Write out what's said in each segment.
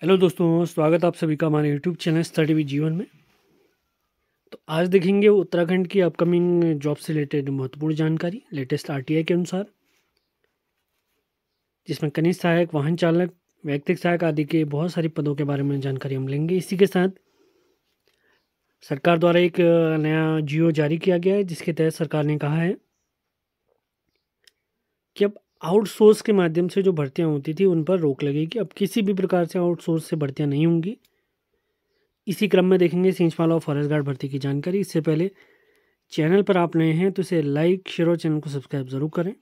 Hello दोस्तों, स्वागत आप सभी का हमारे यूट्यूब चैनल स्टडी विद जीवन में। तो आज देखेंगे उत्तराखंड की अपकमिंग जॉब से रिलेटेड महत्वपूर्ण जानकारी लेटेस्ट आरटीआई के अनुसार, जिसमें कनिष्ठ सहायक, वाहन चालक, व्यक्तिगत सहायक आदि के बहुत सारे पदों के बारे में जानकारी हम लेंगे। इसी के साथ सरकार द्वारा एक नया जियो जारी किया गया है, जिसके तहत सरकार ने कहा है कि अब आउटसोर्स के माध्यम से जो भर्तियां होती थी उन पर रोक लगेगी। अब किसी भी प्रकार से आउटसोर्स से भर्तियां नहीं होंगी। इसी क्रम में देखेंगे सींचपाल और फॉरेस्ट गार्ड भर्ती की जानकारी। इससे पहले चैनल पर आप नए हैं तो इसे लाइक, शेयर और चैनल को सब्सक्राइब जरूर करें।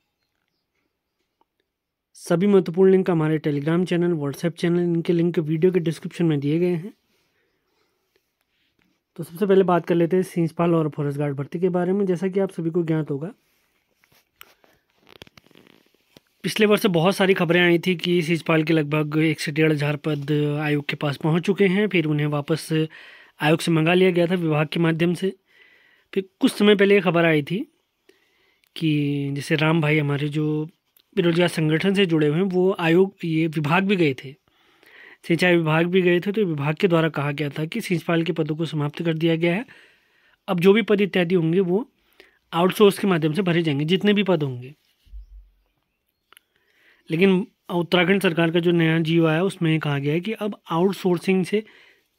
सभी महत्वपूर्ण लिंक हमारे टेलीग्राम चैनल, व्हाट्सएप चैनल, इनके लिंक वीडियो के डिस्क्रिप्शन में दिए गए हैं। तो सबसे पहले बात कर लेते हैं सींचपाल और फॉरेस्ट गार्ड भर्ती के बारे में। जैसा कि आप सभी को ज्ञात होगा, पिछले वर्ष बहुत सारी खबरें आई थी कि सींचपाल के लगभग 1 से 1.5 हज़ार पद आयोग के पास पहुंच चुके हैं। फिर उन्हें वापस आयोग से मंगा लिया गया था विभाग के माध्यम से। फिर कुछ समय पहले ये खबर आई थी कि जैसे राम भाई हमारे जो बेरोजगार संगठन से जुड़े हुए हैं, वो ये विभाग भी गए थे, सिंचाई विभाग भी गए थे। तो विभाग के द्वारा कहा गया था कि सींचपाल के पदों को समाप्त कर दिया गया है। अब जो भी पद इत्यादि होंगे वो आउटसोर्स के माध्यम से भरे जाएंगे, जितने भी पद होंगे। लेकिन उत्तराखंड सरकार का जो नया जियो आया उसमें कहा गया है कि अब आउटसोर्सिंग से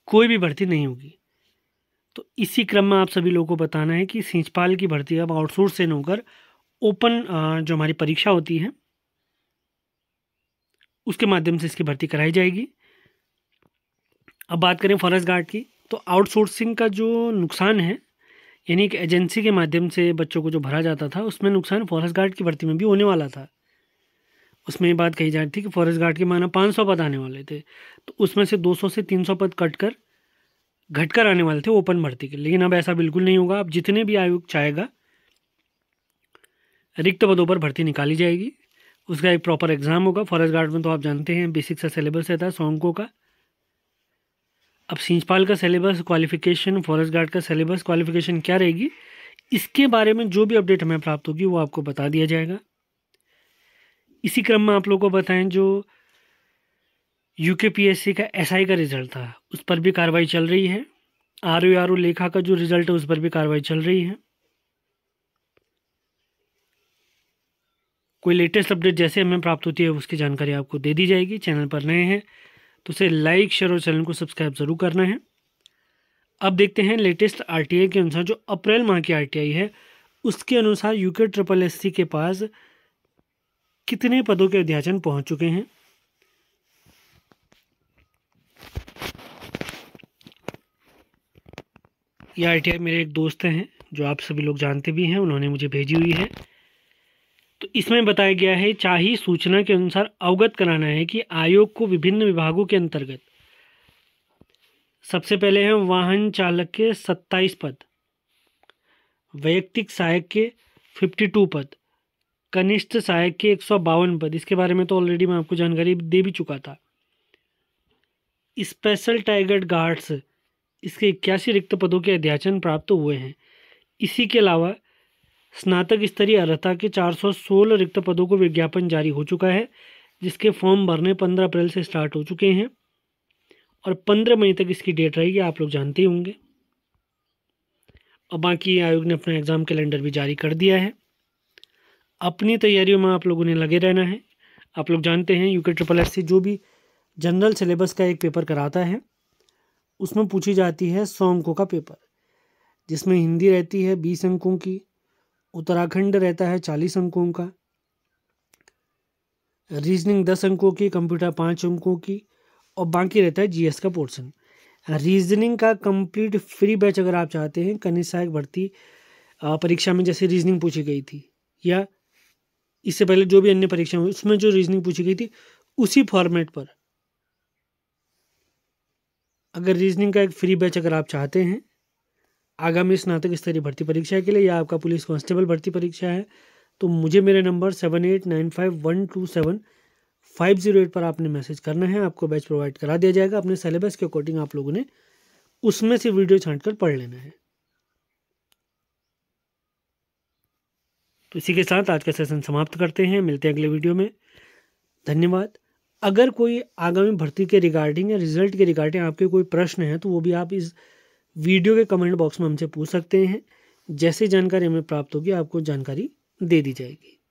कोई भी भर्ती नहीं होगी। तो इसी क्रम में आप सभी लोगों को बताना है कि सींचपाल की भर्ती अब आउटसोर्स से न होकर ओपन जो हमारी परीक्षा होती है उसके माध्यम से इसकी भर्ती कराई जाएगी। अब बात करें फॉरेस्ट गार्ड की, तो आउटसोर्सिंग का जो नुकसान है, यानी कि एजेंसी के माध्यम से बच्चों को जो भरा जाता था, उसमें नुकसान फॉरेस्ट गार्ड की भर्ती में भी होने वाला था। उसमें ये बात कही जा रही थी कि फॉरेस्ट गार्ड के माना 500 पद आने वाले थे, तो उसमें से 200 से 300 पद घटकर आने वाले थे ओपन भर्ती के। लेकिन अब ऐसा बिल्कुल नहीं होगा। अब जितने भी आयोग चाहेगा रिक्त पदों पर भर्ती निकाली जाएगी। उसका एक प्रॉपर एग्जाम होगा। फॉरेस्ट गार्ड में तो आप जानते हैं बेसिक सा सिलेबस रहता है 100 अंकों का। अब सींचपाल का सिलेबस क्वालिफिकेशन, फॉरेस्ट गार्ड का सिलेबस क्वालिफिकेशन क्या रहेगी, इसके बारे में जो भी अपडेट हमें प्राप्त होगी वो आपको बता दिया जाएगा। इसी क्रम में आप लोगों को बताएं, जो यूकेपीएससी का एसआई का रिजल्ट था उस पर भी कार्रवाई चल रही है। आरओ लेखा का जो रिजल्ट है उस पर भी कार्रवाई चल रही है। कोई लेटेस्ट अपडेट जैसे हमें प्राप्त होती है उसकी जानकारी आपको दे दी जाएगी। चैनल पर नए हैं तो उसे लाइक, शेयर और चैनल को सब्सक्राइब जरूर करना है। अब देखते हैं लेटेस्ट आरटीआई के अनुसार, जो अप्रैल माह की आरटीआई है उसके अनुसार यूके के पास कितने पदों के अध्याचन पहुंच चुके हैं। यह आरटीआई मेरे एक दोस्त हैं जो आप सभी लोग जानते भी हैं, उन्होंने मुझे भेजी हुई है। तो इसमें बताया गया है, चाहिए सूचना के अनुसार अवगत कराना है कि आयोग को विभिन्न विभागों के अंतर्गत सबसे पहले हैं वाहन चालक के 27 पद, वैयक्तिक सहायक के 52 पद, कनिष्ठ सहायक के 152 पद। इसके बारे में तो ऑलरेडी मैं आपको जानकारी दे भी चुका था। स्पेशल टाइगर गार्ड्स, इसके 81 रिक्त पदों के अध्याचन प्राप्त हुए हैं। इसी के अलावा स्नातक स्तरीय अर्हता के 416 रिक्त पदों को विज्ञापन जारी हो चुका है, जिसके फॉर्म भरने 15 अप्रैल से स्टार्ट हो चुके हैं और 15 मई तक इसकी डेट रहेगी, आप लोग जानते ही होंगे। और बाकी आयोग ने अपना एग्ज़ाम कैलेंडर भी जारी कर दिया है। अपनी तैयारियों में आप लोगों ने लगे रहना है। आप लोग जानते हैं यूके जो भी जनरल सिलेबस का एक पेपर कराता है उसमें पूछी जाती है 100 अंकों का पेपर, जिसमें हिंदी रहती है 20 अंकों की, उत्तराखंड रहता है 40 अंकों का, रीजनिंग 10 अंकों की, कंप्यूटर 5 अंकों की, और बाकी रहता है जीएस का पोर्शन। रीजनिंग का कंप्लीट फ्री बैच अगर आप चाहते हैं, कनिष्ठ सहायक भर्ती परीक्षा में जैसे रीजनिंग पूछी गई थी या इससे पहले जो भी अन्य परीक्षा हुई उसमें जो रीजनिंग पूछी गई थी उसी फॉर्मेट पर अगर रीजनिंग का एक फ्री बैच अगर आप चाहते हैं आगामी स्नातक स्तरीय भर्ती परीक्षा के लिए या आपका पुलिस कांस्टेबल भर्ती परीक्षा है, तो मुझे मेरे नंबर 7895127508 पर आपने मैसेज करना है। आपको बैच प्रोवाइड करा दिया जाएगा। अपने सिलेबस के अकॉर्डिंग आप लोगों ने उसमें से वीडियो छांट कर पढ़ लेना है। तो इसी के साथ आज का सेशन समाप्त करते हैं। मिलते हैं अगले वीडियो में। धन्यवाद। अगर कोई आगामी भर्ती के रिगार्डिंग या रिजल्ट के रिगार्डिंग आपके कोई प्रश्न है तो वो भी आप इस वीडियो के कमेंट बॉक्स में हमसे पूछ सकते हैं। जैसे जानकारी हमें प्राप्त होगी आपको जानकारी दे दी जाएगी।